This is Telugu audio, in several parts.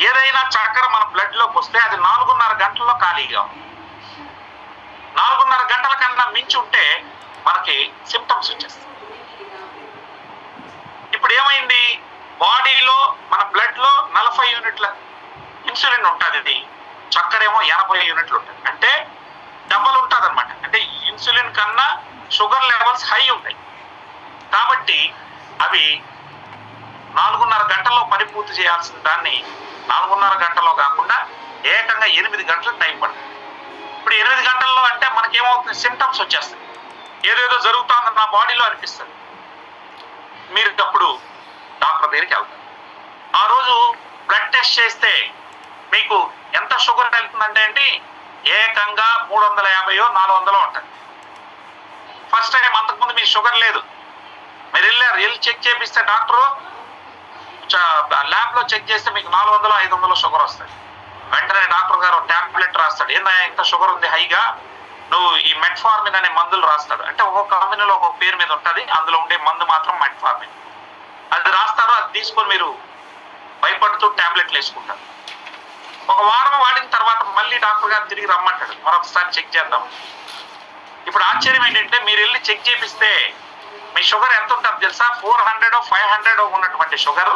ఏదైనా చక్కెర మన బ్లడ్లోకి వస్తే అది 4.5 గంటల్లో ఖాళీగా ఉంది. 4.5 గంటల కన్నా మించి ఉంటే మనకి సిమ్టమ్స్ వచ్చేస్తాయి. ఇప్పుడు ఏమైంది, బాడీలో మన బ్లడ్లో 40 యూనిట్ల ఇన్సులిన్ ఉంటుంది, చక్కెర ఏమో 80 యూనిట్లు ఉంటుంది. అంటే డబల్ ఉంటుంది అనమాట. అంటే ఇన్సులిన్ కన్నా షుగర్ లెవెల్స్ హై ఉంటాయి. కాబట్టి అవి 4.5 గంటల్లో పరిపూర్తి చేయాల్సిన దాన్ని 4.5 గంటల్లో కాకుండా ఏకంగా 8 గంటలు టైం పడుతుంది. ఇప్పుడు 8 గంటల్లో అంటే మనకేమవుతుంది, సిమ్టమ్స్ వచ్చేస్తాయి. ఏదేదో జరుగుతుందని నా బాడీలో అనిపిస్తుంది. మీరు అప్పుడు డాక్టర్ దగ్గరికి వెళ్తారు. ఆ రోజు బ్లడ్ టెస్ట్ చేస్తే మీకు ఎంత షుగర్ వెళ్తుందంటే అండి, ఏకంగా 350 400 ఉంటుంది. ఫస్ట్ టైం అంతకుముందు మీ షుగర్ లేదు, మీరు వెళ్ళి చెక్ చేపిస్తే డాక్టరు ల్యాబ్లో చెక్ చేస్తే మీకు 400 500 షుగర్ వస్తుంది. వెంటనే డాక్టర్ గారు ట్యాబ్లెట్ రాస్తాడు. ఏందా ఇంత షుగర్ ఉంది హైగా, నువ్వు ఈ మెట్ఫార్మిన్ అనే మందులు రాస్తాడు. అంటే ఒక్కొక్క కంపెనీలో ఒక్కొక్క పేరు మీద ఉంటుంది, అందులో ఉండే మందు మాత్రం మెట్ఫార్మిన్. అది రాస్తారు, అది తీసుకొని మీరు భయపడుతూ ట్యాబ్లెట్లు వేసుకుంటారు. ఒక వారం వాడిన తర్వాత మళ్ళీ డాక్టర్ గారు తిరిగి రమ్మంటాడు, మరొకసారి చెక్ చేద్దాం. ఇప్పుడు ఆశ్చర్యం ఏంటంటే, మీరు వెళ్ళి చెక్ చేపిస్తే మీ షుగర్ ఎంత ఉంటుంది తెలుసా, 400 500 ఉన్నటువంటి షుగర్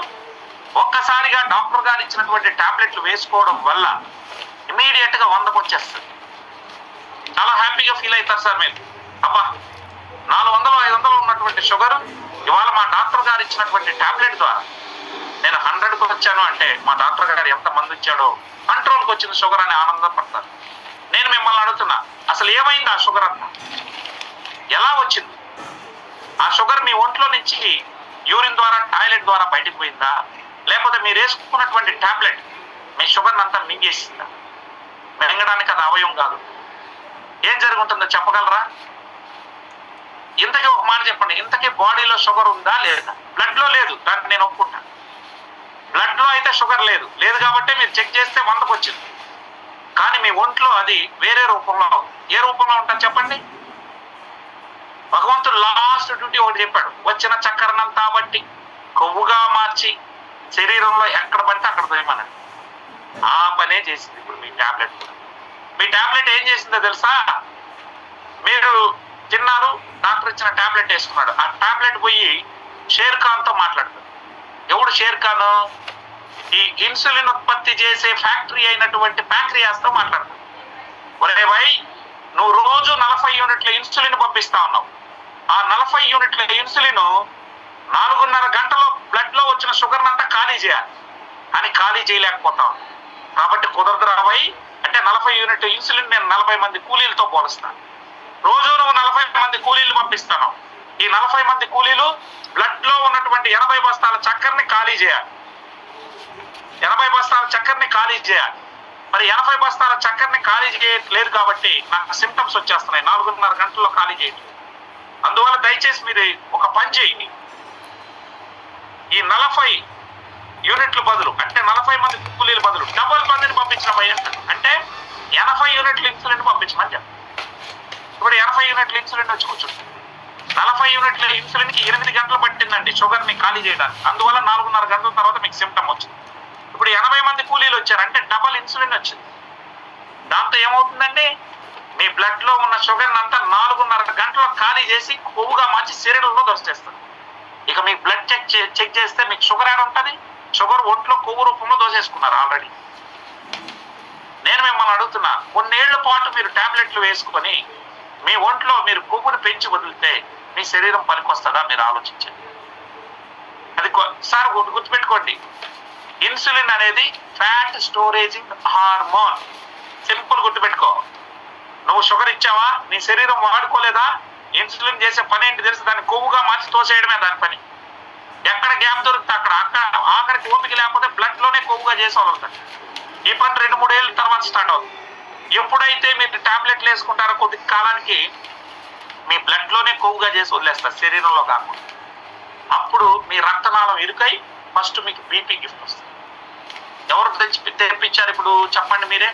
ఒక్కసారిగా డాక్టర్ గారు ఇచ్చినటువంటి టాబ్లెట్లు వేసుకోవడం వల్ల ఇమీడియట్ గా 100కి వచ్చేస్తుంది. చాలా హ్యాపీగా ఫీల్ అవుతారు సార్ మీరు. అబ్బా 400 500 ఉన్నటువంటి షుగర్ ఇవాళ మా డాక్టర్ గారు ఇచ్చినటువంటి టాబ్లెట్ ద్వారా నేను 100కి వచ్చాను అంటే మా డాక్టర్ గారు ఎంత మంది ఇచ్చాడో, కంట్రోల్కి వచ్చిన షుగర్ అని ఆనందపడతారు. నేను మిమ్మల్ని అడుగుతున్నా, అసలు ఏమైంది ఆ షుగర్ అంతా, ఎలా వచ్చింది? ఆ షుగర్ మీ ఒంట్లో నుంచి యూరిన్ ద్వారా టాయిలెట్ ద్వారా బయటకు పోయిందా, లేకపోతే మీరు వేసుకున్నటువంటి టాబ్లెట్ మీ షుగర్ అంతా మింగేసిందా? మింగడానికి అది అవయవం కాదు. ఏం జరుగుతుందో చెప్పగలరా? ఇంతకీ ఒక మాట చెప్పండి, ఇంతకీ బాడీలో షుగర్ ఉందా లేదా? బ్లడ్ లో లేదు, దాన్ని నేను ఒప్పుకుంటాను. బ్లడ్ లో అయితే షుగర్ లేదు కాబట్టి మీరు చెక్ చేస్తే 100కి వచ్చింది. కానీ మీ ఒంట్లో అది వేరే రూపంలో, ఏ రూపంలో ఉంటుంది చెప్పండి? భగవంతుడు లాస్ట్ డ్యూటీ ఒకటి చెప్పాడు, వచ్చిన చక్కెరనంతా బట్టి కొవ్వుగా మార్చి శరీరంలో ఎక్కడ పడితే అక్కడ పోయమన్నాడు. ఆ పనే చేసింది ఇప్పుడు మీ టాబ్లెట్ కూడా. మీ టాబ్లెట్ ఏం చేసిందో తెలుసా? మీరు తిన్నారు, డాక్టర్ ఇచ్చిన టాబ్లెట్ వేసుకున్నాడు, ఆ టాబ్లెట్ పోయి షేర్ ఖాన్ తో మాట్లాడుతుంది. ఎవడు షేర్ ఖాన్? ఈ ఇన్సులిన్ ఉత్పత్తి చేసే ఫ్యాక్టరీ అయినటువంటి ప్యాంక్రియాస్ తో మాట్లాడుతుంది. ఒరే భాయ్, నువ్వు రోజు 40 యూనిట్ల ఇన్సులిన్ పంపిస్తా ఉన్నావు, ఆ 40 యూనిట్ల ఇన్సులిన్ 4.5 గంటలో బ్లడ్ లో వచ్చిన షుగర్ అంతా ఖాళీ చేయాలి అని ఖాళీ చేయలేకపోతావు. కాబట్టి కుదరదు రాబాయి అంటే 40 యూనిట్ ఇన్సులిన్ నేను 40 మంది కూలీలతో పోలుస్తాను. రోజు నువ్వు 40 మంది కూలీలు పంపిస్తాను, ఈ 40 మంది కూలీలు బ్లడ్ లో ఉన్నటువంటి 80 బస్తాల చక్కెరని ఖాళీ చేయాలి. 80 బస్తాల చక్కెరని ఖాళీ చేయాలి. మరి 80 బస్తాల చక్కెరని ఖాళీ చేయట్లేదు కాబట్టి నాకు సిమ్టమ్స్ వచ్చేస్తున్నాయి, 4.5 గంటల్లో ఖాళీ చేయట్లేదు. అందువల్ల దయచేసి మీరు ఒక పని చేయండి, ఈ 40 యూనిట్లు బదులు అంటే 40 మంది కూలీల బదులు డబల్ మందిని పంపించిన అంటే 80 యూనిట్ల ఇన్సులిన్ పంపించమని చెప్పండి. ఇప్పుడు 80 యూనిట్ల ఇన్సులిన్ వచ్చి కూర్చుంటుంది. 40 యూనిట్ల ఇన్సులిన్ కి 8 గంటలు పట్టిందండి షుగర్ ని ఖాళీ చేయడానికి. అందువల్ల 4.5 గంటల తర్వాత మీకు సిమ్టమ్ వచ్చింది. ఇప్పుడు 80 మంది కూలీలు వచ్చారు అంటే డబల్ ఇన్సులిన్ వచ్చింది. దాంతో ఏమవుతుందండి, మీ బ్లడ్ లో ఉన్న షుగర్ అంతా 4.5 గంటల్లో ఖాళీ చేసి కొవ్వుగా మార్చి శరీరంలో దోసేస్తుంది. ఇక మీ బ్లడ్ చెక్ చేస్తే మీకు షుగర్ ఏడ ఉంటుంది? షుగర్ ఒంట్లో కొవ్వు రూపంలో దోసేసుకున్నారు ఆల్రెడీ. నేను మిమ్మల్ని అడుగుతున్నా, కొన్నేళ్ల పాటు మీరు టాబ్లెట్లు వేసుకొని మీ ఒంట్లో మీరు కొవ్వును పెంచి వదిలితే మీ శరీరం పనికొస్తుందా? మీరు ఆలోచించండి. అది సార్ గుర్తుపెట్టుకోండి, ఇన్సులిన్ అనేది ఫ్యాట్ స్టోరేజింగ్ హార్మోన్. సింపుల్ గుర్తుపెట్టుకో. నువ్వు షుగర్ ఇచ్చావా, నీ శరీరం వాడుకోలేదా, ఇన్సులిన్ చేసే పని ఏంటి తెలుసు? దాన్ని కొవ్వుగా మార్చి తోసేయడమే దాని పని. ఎక్కడ గ్యాప్ దొరికితే అక్కడ ఆఖరికి ఓపిక లేకపోతే బ్లడ్ లోనే కొవ్వుగా చేసి వదులుతాడు. ఈ పని 2-3 ఏళ్ళ తర్వాత స్టార్ట్ అవుతుంది. ఎప్పుడైతే మీరు టాబ్లెట్లు వేసుకుంటారో కొద్ది కాలానికి మీ బ్లడ్ లోనే కొవ్వుగా చేసి వదిలేస్తారు, శరీరంలో కాకుండా. అప్పుడు మీ రక్తనాళం ఇరుకై ఫస్ట్ మీకు బీపీ గిఫ్ట్ వస్తుంది. ఎవరు తెప్పించారు ఇప్పుడు చెప్పండి మీరే?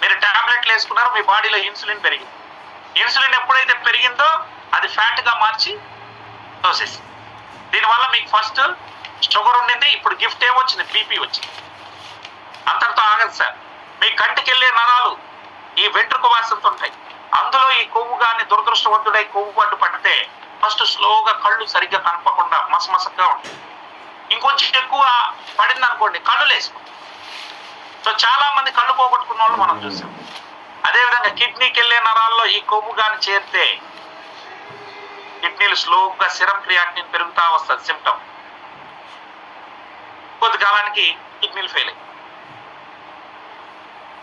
మీరు టాబ్లెట్లు వేసుకున్నారు, మీ బాడీలో ఇన్సులిన్ పెరిగింది. ఇన్సులిన్ ఎప్పుడైతే పెరిగిందో అది ఫ్యాట్ గా మార్చి తోసేసి, దీనివల్ల మీకు ఫస్ట్ షుగర్ ఉండింది, ఇప్పుడు గిఫ్ట్ ఏమొచ్చింది? బీపీ వచ్చింది. అంతటితో ఆగదు సార్. మీ కంటికి వెళ్ళే నరాలు ఈ వెంట్రుక వాసనతో ఉంటాయి. అందులో ఈ కొవ్వు కానీ దురదృష్టవంతుడై కొవ్వు అడ్డు పడితే ఫస్ట్ స్లోగా కళ్ళు సరిగ్గా కనపకుండా మసమసగా ఉంటాయి. ఇంకొంచెం ఎక్కువ పడింది అనుకోండి కళ్ళు లేసుకుంటాం. సో చాలా మంది కళ్ళు పోగొట్టుకున్న వాళ్ళు మనం చూసాం. అదేవిధంగా కిడ్నీకి వెళ్ళే నరాల్లో ఈ కొవ్వు కానీ చేరితే కిడ్నీలు స్లోగా సిరం క్రియాటినిన్ పెరుగుతా వస్తుంది. సిమ్టమ్ కొద్ది కాలానికి కిడ్నీలు ఫెయిల్ అయ్యి.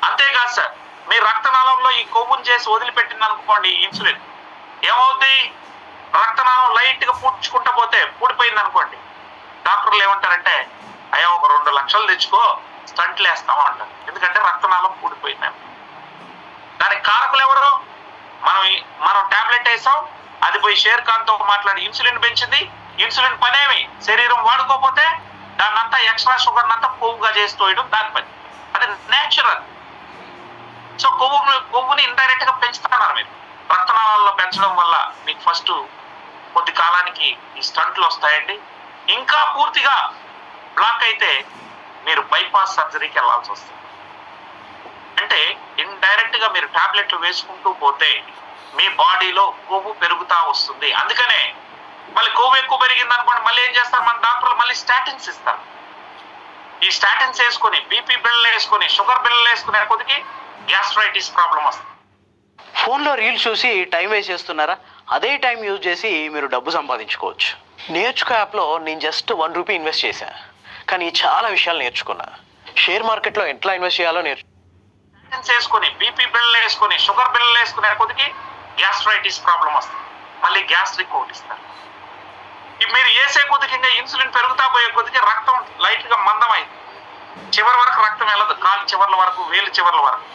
అంతేకాదు సార్, మీ రక్తనాళంలో ఈ కొవ్వును చేసి వదిలిపెట్టింది అనుకోండి ఇన్సులిన్, ఏమవుతుంది? రక్తనాళం లైట్ గా పూడ్చుకుంటా పోతే పూడిపోయింది అనుకోండి, డాక్టర్లు ఏమంటారంటే అయ్యా ఒక 2 లక్షలు తెచ్చుకో స్టంట్లు వేస్తాము అంటారు. ఎందుకంటే రక్తనాళం పూడిపోయిందని. దానికి కారకులు ఎవరు? మనం టాబ్లెట్ వేసాం, అది పోయి షేర్ ఖాన్ తో మాట్లాడి ఇన్సులిన్ పెంచింది. ఇన్సులిన్ పనేమి శరీరం వాడుకోకపోతే దాన్ని అంతా ఎక్స్ట్రా షుగర్ అంతా కొవ్వుగా చేసి తోయడం దాని పని. అది నేచురల్. సో కొవ్వుని ఇండైరెక్ట్ గా పెంచుతున్నారు మీరు. రక్తనాళాల్లో పెంచడం వల్ల మీకు ఫస్ట్ కొద్ది కాలానికి ఈ స్టంట్లు వస్తాయండి. ఇంకా పూర్తిగా బ్లాక్ అయితే మీరు బైపాస్ సర్జరీకి వెళ్లాల్సి వస్తుంది. అంటే ఇండైరెక్ట్ గా మీరు టాబ్లెట్లు వేసుకుంటూ పోతే మీ బాడీలో కొవ్వు పెరుగుతా వస్తుంది. అందుకనే మళ్ళీ కొవ్వు ఎక్కువ పెరిగింది అనుకోండి, మళ్ళీ ఏం చేస్తారు మన డాక్టర్లు? మళ్ళీ స్టాటిన్స్ ఇస్తారు. ఈ స్టాటిన్స్ వేసుకొని బీపీ బిళ్ళలు వేసుకొని షుగర్ బిళ్ళలు వేసుకునే కొద్దికి గ్యాస్ట్రైటిస్ ప్రాబ్లం వస్తుంది. ఫోన్లో రీల్స్ చూసి టైం వేస్ట్ చేస్తున్నారా? అదే టైం యూజ్ చేసి మీరు డబ్బు సంపాదించుకోవచ్చు. నేర్చుకో యాప్లో నేను జస్ట్ ₹1 ఇన్వెస్ట్ చేశాను, కానీ చాలా విషయాలు నేర్చుకున్నా. షేర్ మార్కెట్లో ఎట్లా ఇన్వెస్ట్ చేయాలో వేసుకొని బీపీ బిళ్ళలు వేసుకొని షుగర్ బిళ్ళలు వేసుకునే కొద్దికి గ్యాస్ట్రైటిస్ ప్రాబ్లం వస్తుంది. మళ్ళీ గ్యాస్ట్రిక్ ఒకటి ఇస్తారు. మీరు వేసే కొద్దికి ఇంకా ఇన్సులిన్ పెరుగుతా పోయే కొద్దికి రక్తం లైట్ గా మందం అయింది. చివరి వరకు రక్తం వెళ్ళదు, కాలు చివర్ల వరకు, వేలు చివర్ల వరకు.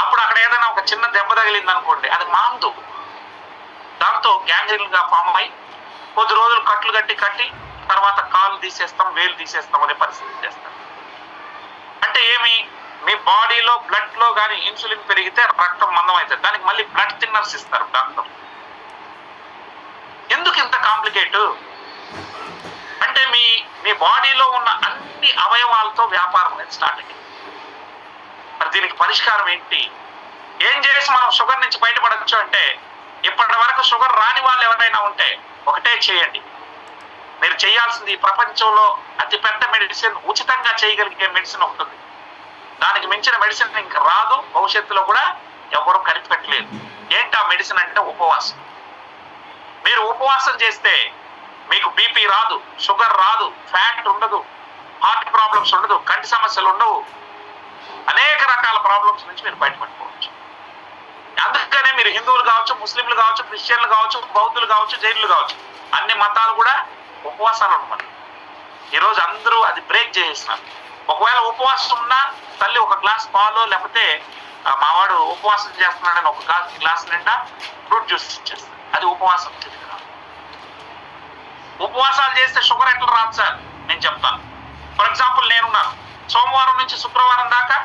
అప్పుడు అక్కడ ఏదైనా ఒక చిన్న దెబ్బ తగిలింది అనుకోండి, అది మాందు. దాంతో గ్యాంగ్రీన్ గా ఫామ్ అయి కొద్ది రోజులు కట్లు కట్టి తర్వాత కాలు తీసేస్తాం, వేలు తీసేస్తాం అనే పరిస్థితి చేస్తారు. అంటే ఏమి? మీ బాడీలో బ్లడ్ లో కానీ ఇన్సులిన్ పెరిగితే రక్తం మందం అవుతుంది. దానికి మళ్ళీ బ్లడ్ థిన్నర్స్ ఇస్తారు డాక్టర్. ఎందుకు ఇంత కాంప్లికేట్ అంటే మీ బాడీలో ఉన్న అన్ని అవయవాలతో వ్యాపారం అనేది స్టార్ట్ అయింది. మరి దీనికి పరిష్కారం ఏంటి? ఏం చేసి మనం షుగర్ నుంచి బయటపడచ్చు అంటే, ఇప్పటి వరకు షుగర్ రాని వాళ్ళు ఎవరైనా ఉంటే ఒకటే చేయండి. మీరు చేయాల్సింది ఈ ప్రపంచంలో అతిపెద్ద మెడిసిన్, ఉచితంగా చేయగలిగే మెడిసిన్ ఉంటుంది. దానికి మించిన మెడిసిన్ ఇంకా రాదు, భవిష్యత్తులో కూడా ఎవరు కనిపెట్టలేదు. ఏంటి ఆ మెడిసిన్ అంటే ఉపవాసం. మీరు ఉపవాసం చేస్తే మీకు బీపీ రాదు, షుగర్ రాదు, ఫ్యాట్ ఉండదు, హార్ట్ ప్రాబ్లమ్స్ ఉండదు, కంటి సమస్యలు ఉండవు, అనేక రకాల ప్రాబ్లమ్స్ నుంచి మీరు బయటపడిపోవచ్చు. అందుకనే మీరు హిందువులు కావచ్చు, ముస్లింలు కావచ్చు, క్రిస్టియన్లు కావచ్చు, బౌద్ధులు కావచ్చు, జైనులు కావచ్చు, అన్ని మతాలు కూడా ఉపవాసాలు అనమాట. ఈరోజు అందరూ అది బ్రేక్ చేసేస్తున్నారు. ఒకవేళ ఉపవాసం ఉన్నా తల్లి ఒక గ్లాస్ పాలు, లేకపోతే మావాడు ఉపవాసం చేస్తున్నాడని ఒక గ్లాస్ నిండా ఫ్రూట్ జ్యూస్ ఇచ్చేస్తారు. అది ఉపవాసం కిందకి రాదు. ఉపవాసాలు చేస్తే షుగర్ ఎట్లా రాదు సార్? నేను చెప్తాను. ఫర్ ఎగ్జాంపుల్, నేనున్నాను సోమవారం నుంచి శుక్రవారం దాకా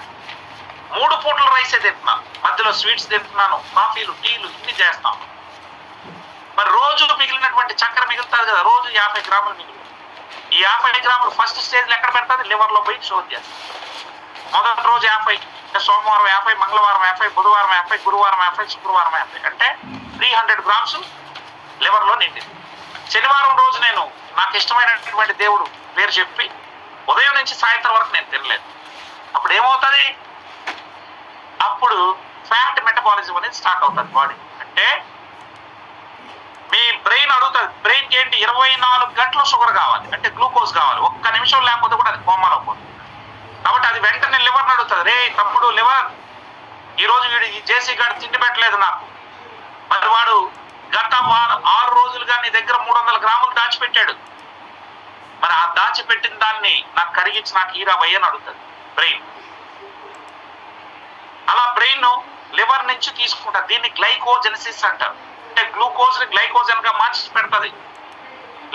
3 పూటల రైసే తింటున్నాను, మధ్యలో స్వీట్స్ తింటున్నాను, కాఫీలు, టీలు ఇన్ని చేస్తాను. మరి రోజు మిగిలినటువంటి చక్కెర మిగులుతుంది కదా, రోజు 50 గ్రాములు మిగులుతుంది. ఈ 50 గ్రాములు ఫస్ట్ స్టేజ్లో ఎక్కడ పెడుతుంది? లివర్లో పోయి షోర్ చేస్తుంది. మొదటి రోజు 50, సోమవారం 50, మంగళవారం 50, బుధవారం 50, గురువారం 50, శుక్రవారం 50, అంటే 300 గ్రామ్స్ లివర్లో నిండింది. శనివారం రోజు నేను నాకు ఇష్టమైనటువంటి దేవుడు పేరు చెప్పి ఉదయం నుంచి సాయంత్రం వరకు నేను తినలేదు. అప్పుడు ఏమవుతుంది? అప్పుడు ఫ్యాట్ మెటబాలిజం అనేది స్టార్ట్ అవుతుంది బాడీ. అంటే మీ బ్రెయిన్ అడుగుతుంది, బ్రెయిన్కి ఏంటి 24 గంటలు షుగర్ కావాలి, అంటే గ్లూకోజ్ కావాలి. ఒక్క నిమిషం లేకపోతే కూడా అది కోమాలో పోతుంది. కాబట్టి అది వెంటనే లివర్ని అడుగుతుంది, రే తమ్ముడు లివర్, ఈరోజు వీడు ఈ జేసీ గారు తిండి పెట్టలేదు నాకు, మరి వాడు గత 6 రోజులుగా నీ దగ్గర 300 గ్రాములు దాచిపెట్టాడు, మరి ఆ దాచిపెట్టిన దాన్ని నాకు కరిగించి నాకు ఈరా అని అడుగుతుంది బ్రెయిన్. అలా బ్రెయిన్ లివర్ నుంచి తీసుకుంటారు. దీన్ని గ్లైకోజెనసిస్ అంటారు. అంటే గ్లూకోజ్ ని గ్లైకోజన్ గా మార్చి పెడుతుంది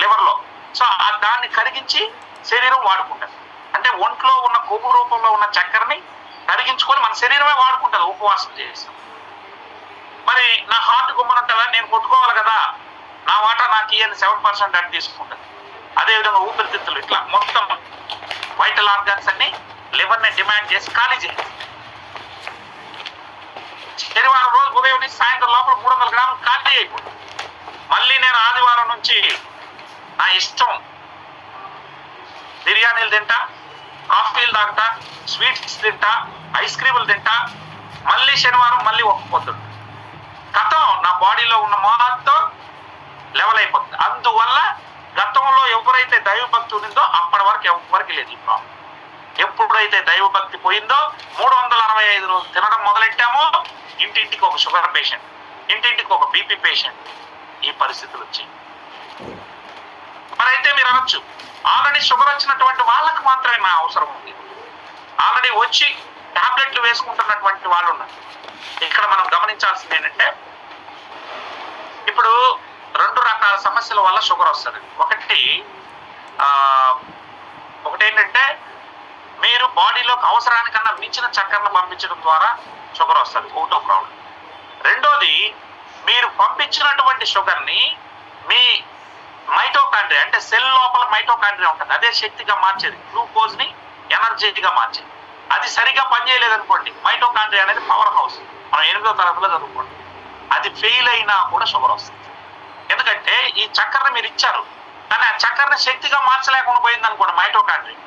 లివర్ లో. సో దాన్ని కరిగించి శరీరం వాడుకుంటుంది. అంటే ఒంట్లో ఉన్న కొవ్వు రూపంలో ఉన్న చక్కెరని కరిగించుకొని మన శరీరమే వాడుకుంటుంది ఉపవాసం చేసి. మరి నా హార్ట్ గుమ్మనుంటుందా, నేను కొట్టుకోవాలి కదా, నా వాటా నాకు ఇయ్యని 7% అని తీసుకుంటుంది. అదేవిధంగా ఊపిరితిత్తులు, ఇట్లా మొత్తం వైటల్ ఆర్గాన్స్ అన్ని లివర్ లివర్ని డిమాండ్ చేసి ఖాళీ చేయాలి. శనివారం రోజు ఉదయం నుంచి సాయంత్రం లోపల 300 గ్రాములు ఖాళీ అయిపోతుంది. మళ్ళీ నేను ఆదివారం నుంచి నా ఇష్టం బిర్యానీలు తింటా, కాఫీలు తాగుతా, స్వీట్స్ తింటా, ఐస్ క్రీములు తింటా. మళ్ళీ శనివారం మళ్ళీ ఒక పొద్దుడు గతం నా బాడీలో ఉన్న మొత్తం లెవెల్ అయిపోతుంది. అందువల్ల గతంలో ఎవరైతే దైవభక్తి ఉండిందో అప్పటి వరకు ఎవరికి లేదు ఈ ప్రాబ్లం. ఎప్పుడైతే దైవభక్తి పోయిందో 365 రోజులు తినడం మొదలెట్టామో ఇంటింటికి ఒక షుగర్ పేషెంట్, ఇంటింటికి ఒక బీపీ పేషెంట్, ఈ పరిస్థితులు వచ్చాయి. మరైతే మీరు అనొచ్చు, ఆల్రెడీ షుగర్ వచ్చినటువంటి వాళ్ళకి మాత్రమే నా అవసరం ఉంది, ఆల్రెడీ వచ్చి టాబ్లెట్లు వేసుకుంటున్నటువంటి వాళ్ళు ఉన్నారు. ఇక్కడ మనం గమనించాల్సింది ఏంటంటే, ఇప్పుడు 2 రకాల సమస్యల వల్ల షుగర్ వస్తుంది. ఒకటి ఏంటంటే, మీరు బాడీలోకి అవసరానికన్నా మించిన చక్కెరను పంపించడం ద్వారా షుగర్ వస్తుంది, ఒకటో ప్రాబ్లం. రెండోది, మీరు పంపించినటువంటి షుగర్ని మీ మైటోకాండ్రియా అంటే సెల్ లోపల మైటోకాండ్రియా ఉంటుంది, అదే శక్తిగా మార్చేది, గ్లూకోజ్ని ఎనర్జీగా మార్చేది. అది సరిగా పనిచేయలేదనుకోండి, మైటోకాండ్రియా అనేది పవర్ హౌస్, మనం 8వ తరగతిలో చదువుకోండి, అది ఫెయిల్ అయినా కూడా షుగర్ వస్తుంది. ఎందుకంటే ఈ చక్కెరని మీరు ఇచ్చారు, కానీ ఆ చక్కెరని శక్తిగా మార్చలేకుండా పోయింది అనుకోండి మైటోకాండ్రియా,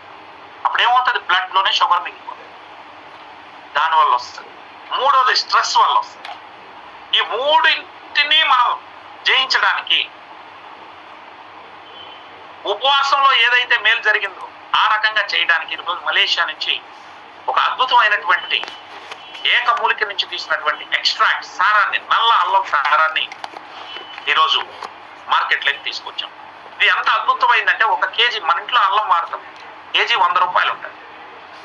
అప్పుడు ఏమవుతుంది, బ్లడ్లోనే షుగర్ మిగిలిపోతుంది, దానివల్ల వస్తుంది. మూడోది స్ట్రెస్ వల్ల వస్తుంది. ఈ మూడింటిని మనం జయించడానికి ఉపవాసంలో ఏదైతే మేలు జరిగిందో ఆ రకంగా చేయడానికి ఈరోజు మలేషియా నుంచి ఒక అద్భుతమైనటువంటి ఏకమూలిక నుంచి తీసినటువంటి ఎక్స్ట్రాక్ట్ సారాన్ని, నల్ల అల్లం సారాన్ని ఈరోజు మార్కెట్లోకి తీసుకొచ్చాం. ఇది ఎంత అద్భుతమైందంటే, 1 కేజీ మన ఇంట్లో అల్లం వాడతాం, కేజీ 100 రూపాయలు ఉంటుంది.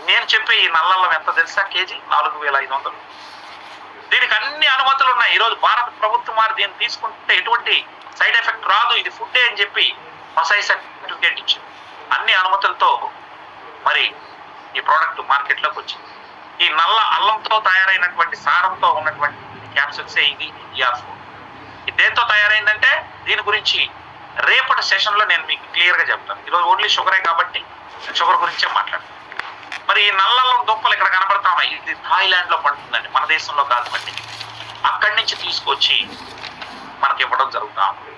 నేను చెప్పే ఈ నల్ల అల్లం ఎంత తెలుసా, కేజీ 4500. దీనికి అన్ని అనుమతులు ఉన్నాయి. ఈరోజు భారత ప్రభుత్వం వారు దీన్ని తీసుకుంటే ఎటువంటి సైడ్ ఎఫెక్ట్ రాదు, ఇది ఫుడ్డే అని చెప్పి మసాయి సర్టిఫికేట్ ఇచ్చింది. అన్ని అనుమతులతో మరి ఈ ప్రోడక్ట్ మార్కెట్లోకి వచ్చింది. ఈ నల్ల అల్లంతో తయారైనటువంటి సారంతో ఉన్నటువంటి క్యాప్సూల్సే ఇది ER4. ఇది దేంతో తయారైందంటే దీని గురించి రేపటి సెషన్లో నేను మీకు క్లియర్గా చెప్తాను. ఈరోజు ఓన్లీ షుగరే కాబట్టి షుగర్ గురించే మాట్లాడతాను. మరి ఈ నల్లల్లం దుంపలు ఇక్కడ కనబడతా ఉన్నాయి, ఇది థాయిలాండ్లో పండుతుందండి, మన దేశంలో కాదండి. అక్కడి నుంచి తీసుకొచ్చి మనకి ఇవ్వడం జరుగుతా ఉంది.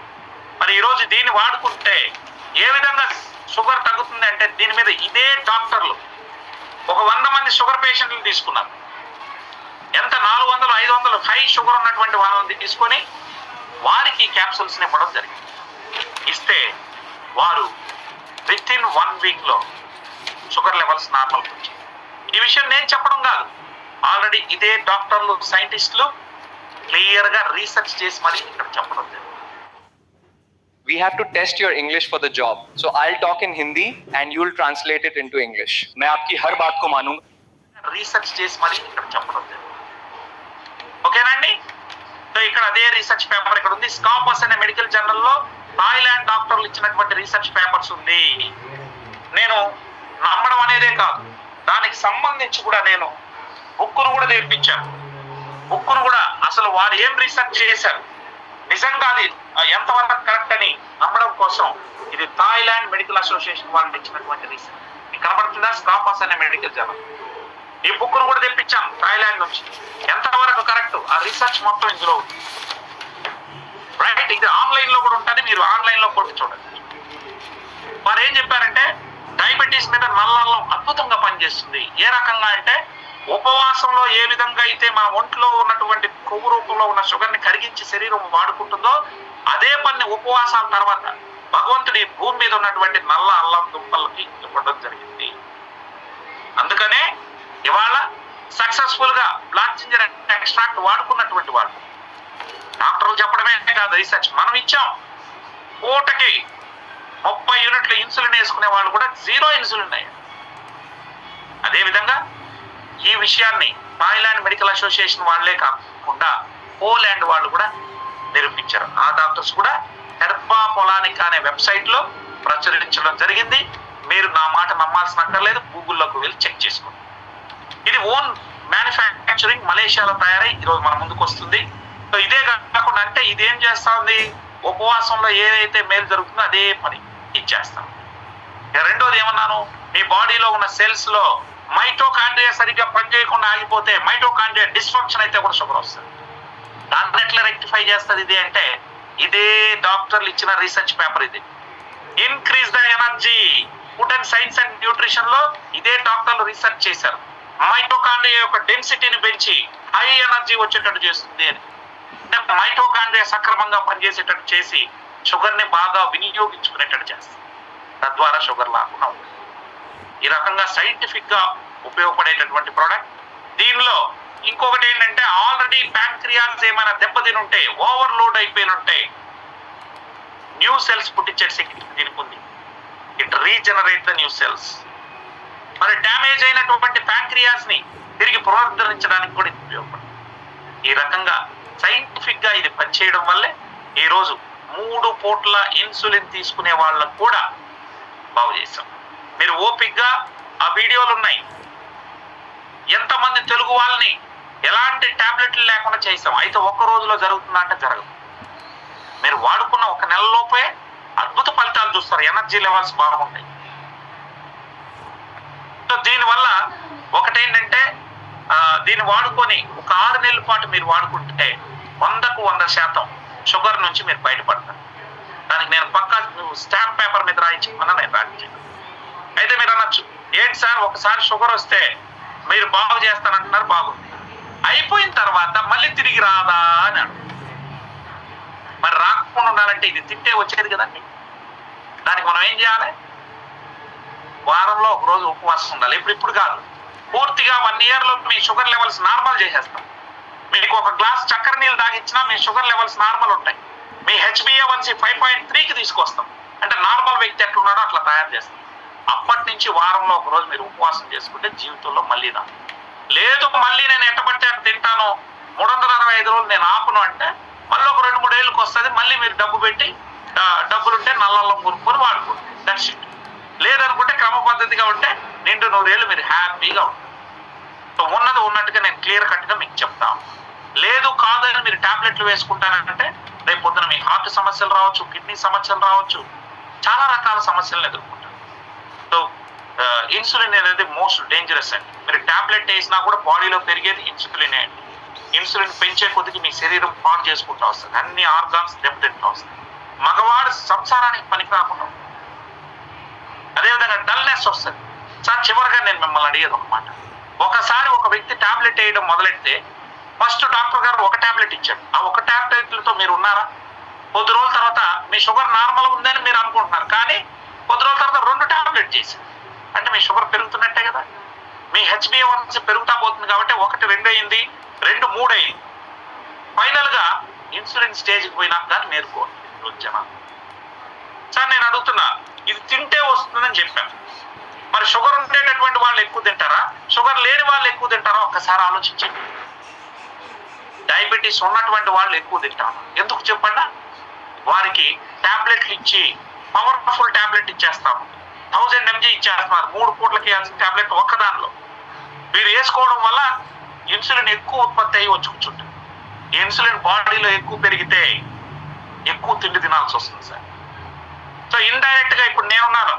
మరి ఈరోజు దీన్ని వాడుకుంటే ఏ విధంగా షుగర్ తగ్గుతుంది అంటే, దీని మీద ఇదే డాక్టర్లు ఒక 100 మంది షుగర్ పేషెంట్లు తీసుకున్నారు. ఎంత 400, 500 హై షుగర్ ఉన్నటువంటి వాళ్ళని తీసుకొని వారికి ఈ క్యాప్సూల్స్ని ఇవ్వడం జరిగింది. ఇస్తే వారు విత్ ఇన్ 1 వీక్లో షుగర్ లెవెల్స్ నార్మల్కి వచ్చాయి. ఈ విషయం నేను చెప్పడం కాదు, ఆల్రెడీ ఇదే డాక్టర్లు, సైంటిస్టులు క్లియర్గా రీసెర్చ్ చేసి మరి ఇక్కడ చెప్పడం జరిగింది. We have to test your English for the job. So I'll talk in Hindi and you'll translate it into English. मैं आपकी हर बात को मानूंगा. రీసెర్చ్ చేసి మరి ఇక్కడ చెప్పడం జరిగింది. ఓకేనండి. సో ఇక్కడ అదే రీసెర్చ్ పేపర్ ఇక్కడ ఉంది. స్కాపస్ అనే మెడికల్ జర్నల్లో థాయిలాండ్ డాక్టర్లు ఇచ్చినటువంటి రీసెర్చ్ పేపర్స్ ఉంది. నేను నమ్మడం అనేదే కాదు, దానికి సంబంధించి కూడా నేను బుక్కును కూడా తెప్పించాను. బుక్కును కూడా అసలు వారు ఏం రీసెర్చ్ చేశారు, నిజంగా అది ఎంతవరకు కరెక్ట్ అని నమ్మడం కోసం ఇది థాయిలాండ్ మెడికల్ అసోసియేషన్ వాళ్ళు ఇచ్చినటువంటి రీసెర్చ్. మీకు కనబడుతుందా, స్కాపస్ అనే మెడికల్ జర్నల్. ఈ బుక్ను కూడా తెప్పించాను థాయిలాండ్ నుంచి, ఎంతవరకు కరెక్ట్ ఆ రీసెర్చ్ మొత్తం ఇందులో ఉంది. రైట్, ఇది ఆన్లైన్ లో కూడా ఉంటుంది, మీరు ఆన్లైన్ లో కొట్టి చూడండి. వారు ఏం చెప్పారంటే, డయాబెటీస్ మీద నల్లల్లం అద్భుతంగా పనిచేస్తుంది. ఏ రకంగా అంటే, ఉపవాసంలో ఏ విధంగా అయితే మన ఒంట్లో ఉన్నటువంటి కొవ్వు రూపంలో ఉన్న షుగర్ని కరిగించి శరీరం వాడుకుంటుందో అదే పని ఉపవాసాల తర్వాత భగవంతుడి భూమి మీద ఉన్నటువంటి నల్ల అల్లం దుంపలకి ఇవ్వడం జరిగింది. అందుకనే ఇవాళ సక్సెస్ఫుల్ గా బ్లాక్ జింజర్ ఎక్స్ట్రాక్ట్ వాడుకున్నటువంటి వాళ్ళు డాక్టర్లు చెప్పడమే కాదు, రీసెర్చ్ మనం ఇచ్చాం. పూటకి 30 యూనిట్ల ఇన్సులిన్ వేసుకునే వాళ్ళు కూడా 0 ఇన్సులిన్ అయ్యారు. అదేవిధంగా ఈ విషయాన్ని థాయిలాండ్ మెడికల్ అసోసియేషన్ వాళ్ళే కాకుండా పోలాండ్ వాళ్ళు కూడా నిరూపించారు. ఆ డాక్టర్స్ కూడా హెర్బా పొలానిక్ అనే వెబ్సైట్లో ప్రచురించడం జరిగింది. మీరు నా మాట నమ్మాల్సిన అక్కర్లేదు, గూగుల్లోకి వెళ్ళి చెక్ చేసుకోండి. ఇది ఓన్ మ్యానుఫ్యాక్చరింగ్ మలేషియాలో తయారై ఈరోజు మన ముందుకు వస్తుంది. సో ఇదే కాకుండా అంటే ఇది ఏం చేస్తా ఉంది, ఉపవాసంలో ఏదైతే మేలు జరుగుతుందో అదే పని ఇచ్చేస్తాం. రెండోది ఏమన్నాను, మీ బాడీలో ఉన్న సెల్స్ లో మైటోకాండ్రియా సరిగ్గా పనిచేయకుండా ఆగిపోతే మైటోకాండ్రియా డిస్ఫంక్షన్ అయితే కూడా షుగర్ వస్తుంది. దాన్ని ఎట్లా రెక్టిఫై చేస్తుంది ఇది అంటే ఇదే డాక్టర్లు ఇచ్చిన రీసెర్చ్ పేపర్ ఇది. Increase the energy food and science and nutrition లో ఇదే డాక్టర్లు రీసెర్చ్ చేశారు. మైటోకాండ్రియా యొక్క డెన్సిటీని పెంచి హై ఎనర్జీ వచ్చేటట్టు చేస్తుంది అని. అంటే మైటోకాండ్రియా సక్రమంగా పనిచేసేటట్టు చేసి షుగర్ ని బాగా వినియోగించుకునేటట్టు చేస్తుంది. తద్వారా షుగర్ రాకుండా ఉంటుంది. ఈ రకంగా సైంటిఫిక్ గా ఉపయోగపడేటటువంటి ప్రోడక్ట్. దీనిలో ఇంకొకటి ఏంటంటే ఆల్రెడీ ప్యాంక్రియాస్ ఏమైనా దెబ్బతిని ఉంటే ఓవర్లోడ్ అయిపోయిన ఉంటే న్యూ సెల్స్ పుట్టించే శక్తి దీనికి ఉంది. It regenerate the new cells. మరి డ్యామేజ్ అయినటువంటి ప్యాంక్రియాస్ ని తిరిగి పునరుద్ధరించడానికి కూడా ఇది ఉపయోగపడుతుంది. ఈ రకంగా సైంటిఫిక్ గా ఇది పనిచేయడం వల్లే ఈ రోజు 3 పూట్ల ఇన్సులిన్ తీసుకునే వాళ్ళకు కూడా బాగు చేశాం. మీరు ఓపిక్ గా ఆ వీడియోలు ఉన్నాయి. ఎంతమంది తెలుగు వాళ్ళని ఎలాంటి టాబ్లెట్లు లేకుండా చేసాం. అయితే ఒక్క రోజులో జరుగుతుందా అంటే జరగదు. మీరు వాడుకున్న 1 నెల లోపే అద్భుత ఫలితాలు చూస్తారు. ఎనర్జీ లెవెల్స్ బాగుంటాయి. సో దీనివల్ల ఒకటేంటంటే దీన్ని వాడుకొని ఒక 6 నెలల పాటు మీరు వాడుకుంటే 100కు 100% షుగర్ నుంచి మీరు బయటపడతారు. దానికి నేను పక్కా స్టాంప్ పేపర్ మీద రాయించమన్నా నేను రాయించాను. అయితే మీరు అనొచ్చు, ఏంటి సార్ ఒకసారి షుగర్ వస్తే మీరు బాగు చేస్తానంటున్నారు, బాగుంది, అయిపోయిన తర్వాత మళ్ళీ తిరిగి రాదా అని అడుగు. మరి రాకుండా ఉండాలంటే ఇది తింటే వచ్చేది కదండి. దానికి మనం ఏం చేయాలి? వారంలో 1 రోజు ఉపవాసం ఉండాలి. ఇప్పుడు కాదు, పూర్తిగా 1 year లో మీ షుగర్ లెవెల్స్ నార్మల్ చేసేస్తాం. మీకు ఒక గ్లాస్ చక్కెర నీళ్ళు తాగిచ్చినా మీ షుగర్ లెవెల్స్ నార్మల్ ఉంటాయి. మీ HbA1c 5.3కి తీసుకొస్తాం. అంటే నార్మల్ వ్యక్తి ఎట్లున్నాడో అట్లా తయారు చేస్తాం. అప్పటి నుంచి వారంలో 1 రోజు మీరు ఉపవాసం చేసుకుంటే జీవితంలో మళ్ళీ రా. లేదు మళ్ళీ నేను ఎట్టబడితే అటు తింటాను 365 రోజులు నేను ఆపను అంటే మళ్ళీ ఒక 2-3 ఏళ్ళకి వస్తుంది. మళ్ళీ మీరు డబ్బు పెట్టి డబ్బులుంటే నల్లల్లం కొనుక్కొని వాడుకోండి. That's it. లేదనుకుంటే క్రమ పద్ధతిగా ఉంటే 100 ఏళ్ళు మీరు హ్యాపీగా ఉంటారు. సో ఉన్నది ఉన్నట్టుగా నేను క్లియర్ కట్గా మీకు చెప్తాను. లేదు కాదని మీరు టాబ్లెట్లు వేసుకుంటానంటే రేపు పొద్దున మీ హార్ట్ సమస్యలు రావచ్చు, కిడ్నీ సమస్యలు రావచ్చు, చాలా రకాల సమస్యలను ఎదుర్కొంటారు. సో ఇన్సులిన్ అనేది మోస్ట్ డేంజరస్ అండి. మీరు టాబ్లెట్ వేసినా కూడా బాడీలో పెరిగేది ఇన్సులినే అండి. ఇన్సులిన్ పెంచే కొద్దికి మీ శరీరం పాడు చేసుకుంటూ వస్తుంది. అన్ని ఆర్గాన్స్ దెబ్బతింటూ వస్తాయి. మగవాడు సంసారానికి పనికి రాకుండా ఉంటుంది. అదేవిధంగా డల్నెస్ వస్తుంది. సార్ చివరిగా నేను మిమ్మల్ని అడిగేది ఒక మాట. ఒకసారి ఒక వ్యక్తి టాబ్లెట్ వేయడం మొదలెడితే ఫస్ట్ డాక్టర్ గారు ఒక టాబ్లెట్ ఇచ్చాడు. ఆ ఒక టాబ్లెట్లతో మీరు ఉన్నారా? కొద్ది రోజుల తర్వాత మీ షుగర్ నార్మల్ ఉందని మీరు అనుకుంటున్నారు, కానీ కొద్ది రోజుల తర్వాత 2 టాబ్లెట్ చేశారు అంటే మీ షుగర్ పెరుగుతున్నట్టే కదా. మీ HbA1c పెరుగుతా పోతుంది కాబట్టి 1, 2 అయింది, 2, 3 అయింది. ఫైనల్ గా ఇన్సులిన్ స్టేజ్కి పోయినా కానీ నేర్చుకోండి జనాలు. సార్ నేను అడుగుతున్నా, ఇది తింటే వస్తుందని చెప్పాను. మరి షుగర్ ఉండేటటువంటి వాళ్ళు ఎక్కువ తింటారా, షుగర్ లేని వాళ్ళు ఎక్కువ తింటారా? ఒక్కసారి ఆలోచించండి. డయాబెటీస్ ఉన్నటువంటి వాళ్ళు ఎక్కువ తింటారు. ఎందుకు చెప్పండి? వారికి టాబ్లెట్లు ఇచ్చి పవర్ఫుల్ టాబ్లెట్ ఇచ్చేస్తాము. 1000 mg ఇచ్చేస్తున్నారు. 3 పూట్లకి వేయాల్సిన టాబ్లెట్ ఒక్కదానిలో. వీరు వేసుకోవడం వల్ల ఇన్సులిన్ ఎక్కువ ఉత్పత్తి అయ్యి వచ్చి కూర్చుంటుంది. ఇన్సులిన్ బాడీలో ఎక్కువ పెరిగితే ఎక్కువ తిండి తినాల్సి వస్తుంది సార్. సో ఇండైరెక్ట్ గా ఇప్పుడు నేనున్నాను,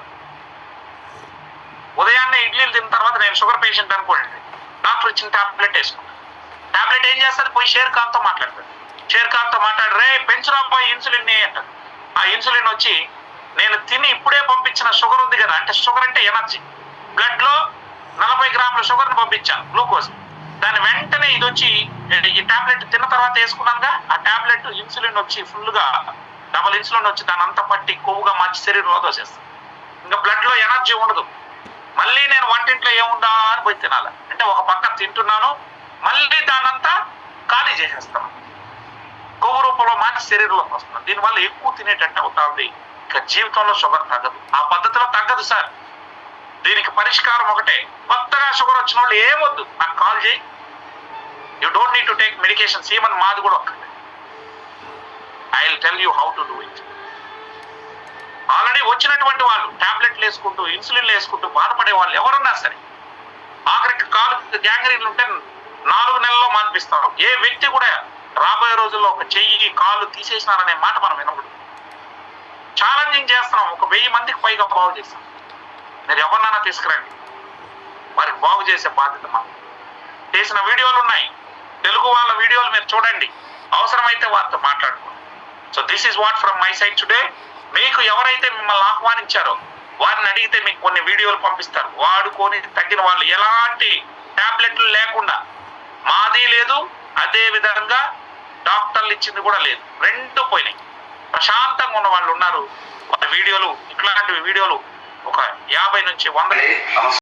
ఉదయాన్నే ఇడ్లీలు తిన్న తర్వాత నేను షుగర్ పేషెంట్ అనుకోండి, డాక్టర్ ఇచ్చిన టాబ్లెట్ వేసుకుంటాను. టాబ్లెట్ ఏం చేస్తుంది? పోయి షేర్ ఖాన్తో మాట్లాడతాడు. షేర్ ఖాన్తో మాట్లాడి రే పెంచురా పోయి ఇన్సులిన్ అంటారు. ఆ ఇన్సులిన్ వచ్చి నేను తిని ఇప్పుడే పంపించిన షుగర్ ఉంది కదా, అంటే షుగర్ అంటే ఎనర్జీ, బ్లడ్ లో 40 గ్రాముల షుగర్ని పంపించాను, గ్లూకోజ్. దాని వెంటనే ఇది వచ్చి ఈ టాబ్లెట్ తిన్న తర్వాత వేసుకున్నానుగా, ఆ టాబ్లెట్ ఇన్సులిన్ వచ్చి ఫుల్గా డబల్ ఇన్సులిన్ వచ్చి దాని అంతా పట్టి కొవ్వుగా మార్చి శరీరంలో దోసేస్తాను. ఇంకా బ్లడ్ లో ఎనర్జీ ఉండదు. మళ్ళీ నేను వంటింట్లో ఏముందా అని పోయి తినాలి. అంటే ఒక పక్క తింటున్నాను, మళ్ళీ దానంతా ఖాళీ చేసేస్తాను, కొవ్వు రూపంలో మార్చి శరీరంలోకి వస్తున్నాను. దీనివల్ల ఎక్కువ తినేటట్టు అవుతుంది. ఇక జీవితంలో షుగర్ తగ్గదు. ఆ పద్ధతిలో తగ్గదు సార్. దీనికి పరిష్కారం ఒకటే, కొత్తగా షుగర్ వచ్చిన వాళ్ళు ఏమొద్దు, నాకు కాల్ చేయి. You don't need to take medications. Even మాది కూడా ఒక్కటే. I will tell you how to do it. Already వచ్చినటువంటి వాళ్ళు టాబ్లెట్లు వేసుకుంటూ ఇన్సులిన్లు వేసుకుంటూ బాధపడే వాళ్ళు ఎవరున్నా సరే, ఆఖరికి కాలు గ్యాంగ్రీన్లు ఉంటే 4 నెలల్లో మాన్పిస్తారు. ఏ వ్యక్తి కూడా రాబోయే రోజుల్లో ఒక చెయ్యి కాలు తీసేసినారనే మాట మనం వినకూడదు. ఛాలెంజింగ్ చేస్తున్నాం. ఒక 1000 మందికి పైగా బాగు చేస్తాం. మీరు ఎవరినైనా తీసుకురండి, వారికి బాగు చేసే బాధ్యత మనం. చేసిన వీడియోలు ఉన్నాయి, తెలుగు వాళ్ళ వీడియోలు మీరు చూడండి, అవసరమైతే వారితో మాట్లాడుకోండి. So this is what from my side today. మీకు ఎవరైతే మిమ్మల్ని ఆహ్వానించారో వారిని అడిగితే మీకు కొన్ని వీడియోలు పంపిస్తారు, వాడుకొని తగ్గిన వాళ్ళు ఎలాంటి టాబ్లెట్లు లేకుండా. మాది లేదు, అదే విధంగా డాక్టర్లు ఇచ్చింది కూడా లేదు, రెండు పోయినాయి. ప్రశాంతంగా ఉన్న వాళ్ళు ఉన్నారు. వారి వీడియోలు, ఇట్లాంటి వీడియోలు ఒక 50 నుంచి 100.